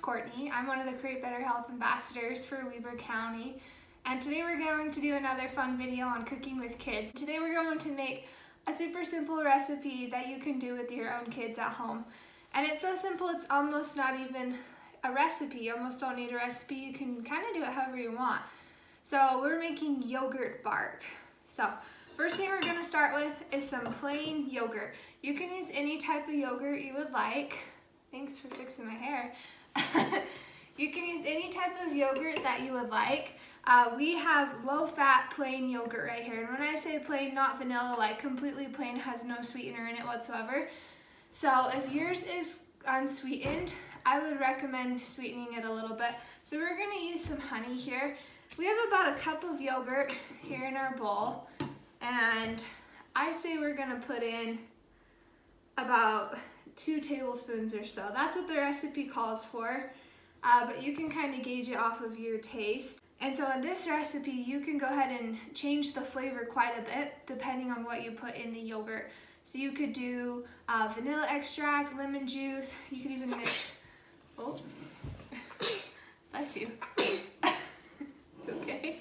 Courtney. I'm one of the Create Better Health ambassadors for Weber County, and today we're going to do another fun video on cooking with kids. Today we're going to make a super simple recipe that you can do with your own kids at home. And it's so simple, it's almost not even a recipe. You almost don't need a recipe. You can kind of do it however you want. So we're making yogurt bark. So first thing we're going to start with is some plain yogurt. You can use any type of yogurt you would like. Thanks for fixing my hair. You can use any type of yogurt that you would like. We have low-fat plain yogurt right here. And when I say plain, not vanilla, like completely plain, has no sweetener in it whatsoever. So if yours is unsweetened, I would recommend sweetening it a little bit. So we're going to use some honey here. We have about a cup of yogurt here in our bowl. And I say we're going to put in about 2 tablespoons or so. That's what the recipe calls for, but you can kind of gauge it off of your taste. And so in this recipe, you can go ahead and change the flavor quite a bit depending on what you put in the yogurt. So you could do vanilla extract, lemon juice, you could even mix, oh, bless you, okay.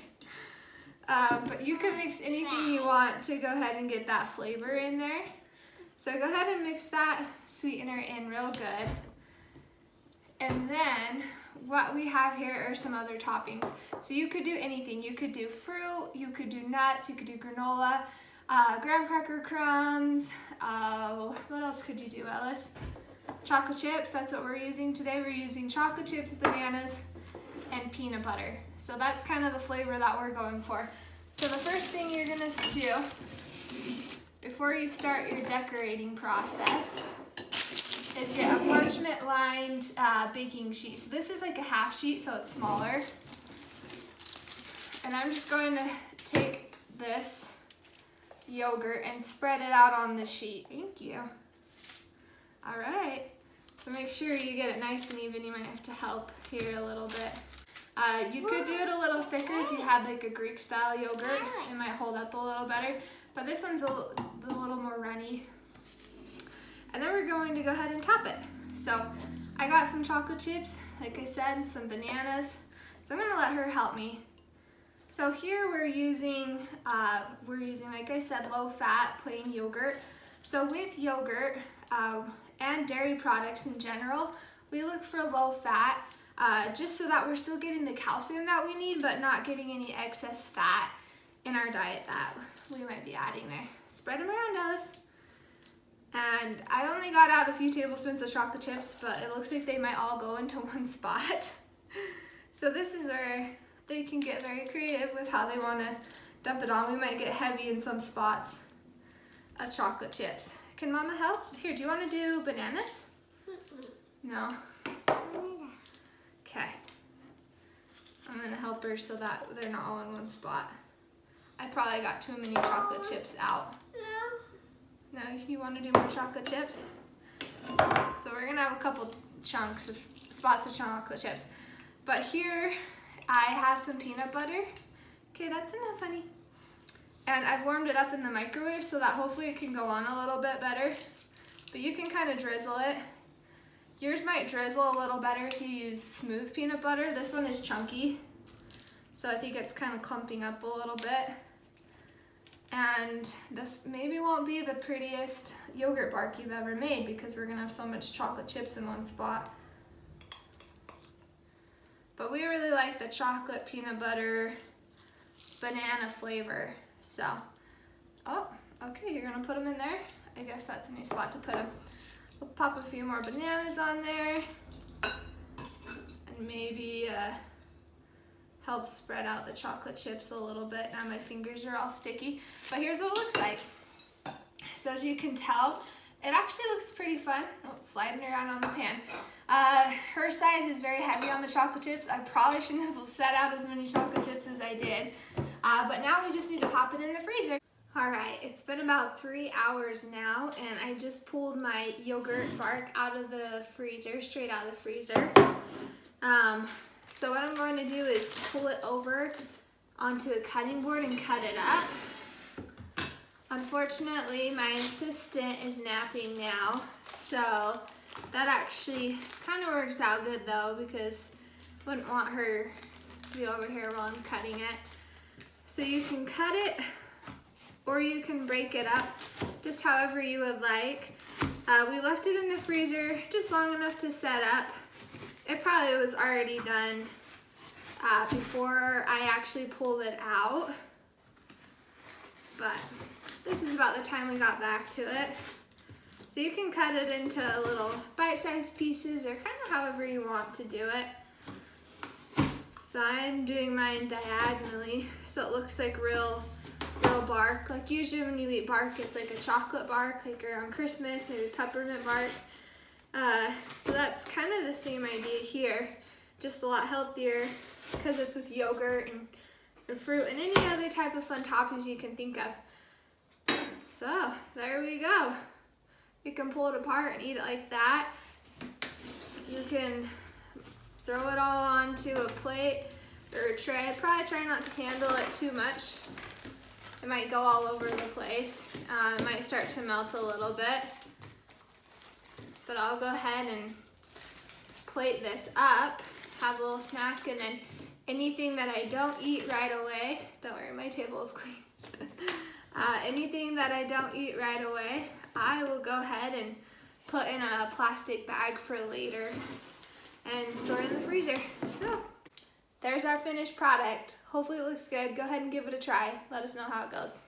But you can mix anything you want to go ahead and get that flavor in there. So go ahead and mix that sweetener in real good. And then what we have here are some other toppings. So you could do anything. You could do fruit, you could do nuts, you could do granola, graham cracker crumbs. What else could you do, Ellis? Chocolate chips, that's what we're using today. We're using chocolate chips, bananas, and peanut butter. So that's kind of the flavor that we're going for. So the first thing you're gonna do before you start your decorating process is get a parchment lined baking sheet. So this is like a half sheet, so it's smaller. And I'm just going to take this yogurt and spread it out on the sheet. Thank you. All right, so make sure you get it nice and even. You might have to help here a little bit. You could do it a little thicker if you had like a Greek style yogurt. It might hold up a little better. But this one's a little more runny. And then we're going to go ahead and top it. So I got some chocolate chips, like I said, some bananas. So I'm gonna let her help me. So here we're using, like I said, low-fat plain yogurt. So with yogurt and dairy products in general, we look for low-fat, just so that we're still getting the calcium that we need, but not getting any excess fat in our diet that we might be adding there. Spread them around, Alice. And I only got out a few tablespoons of chocolate chips, but it looks like they might all go into one spot. So this is where they can get very creative with how they want to dump it on. We might get heavy in some spots of chocolate chips. Can Mama help? Here, do you want to do bananas? No? Okay. I'm going to help her so that they're not all in one spot. I probably got too many chocolate chips out. No, you want to do more chocolate chips? So we're gonna have a couple spots of chocolate chips. But here I have some peanut butter. Okay, that's enough, honey. And I've warmed it up in the microwave so that hopefully it can go on a little bit better. But you can kind of drizzle it. Yours might drizzle a little better if you use smooth peanut butter. This one is chunky, so I think it's kind of clumping up a little bit. And this maybe won't be the prettiest yogurt bark you've ever made because we're gonna have so much chocolate chips in one spot. But we really like the chocolate, peanut butter, banana flavor. So, oh, okay, you're gonna put them in there. I guess that's a new spot to put them. We'll pop a few more bananas on there and maybe help spread out the chocolate chips a little bit. Now my fingers are all sticky, but here's what it looks like. So as you can tell, it actually looks pretty fun. Oh, it's sliding around on the pan. Her side is very heavy on the chocolate chips. I probably shouldn't have set out as many chocolate chips as I did, but now we just need to pop it in the freezer. All right, it's been about 3 hours now, and I just pulled my yogurt bark out of the freezer, straight out of the freezer. So what I'm going to do is pull it over onto a cutting board and cut it up. Unfortunately, my assistant is napping now, so That actually kind of works out good though, because I wouldn't want her to be over here while I'm cutting it. So you can cut it, or you can break it up, just however you would like. We left it in the freezer just long enough to set up. It probably was already done before I actually pulled it out. But this is about the time we got back to it. So you can cut it into little bite-sized pieces, or kind of however you want to do it. So I'm doing mine diagonally, so it looks like real bark. Like usually when you eat bark, it's like a chocolate bark, like around Christmas, maybe peppermint bark. So that's kind of the same idea here, just a lot healthier because it's with yogurt and fruit and any other type of fun toppings you can think of. So there we go. You can pull it apart and eat it like that. You can throw it all onto a plate or a tray. Probably try not to handle it too much. It might go all over the place. It might start to melt a little bit. But I'll go ahead and plate this up, have a little snack, and then anything that I don't eat right away, don't worry, my table is clean. Anything that I don't eat right away, I will go ahead and put in a plastic bag for later and store it in the freezer. So there's our finished product. Hopefully it looks good. Go ahead and give it a try. Let us know how it goes.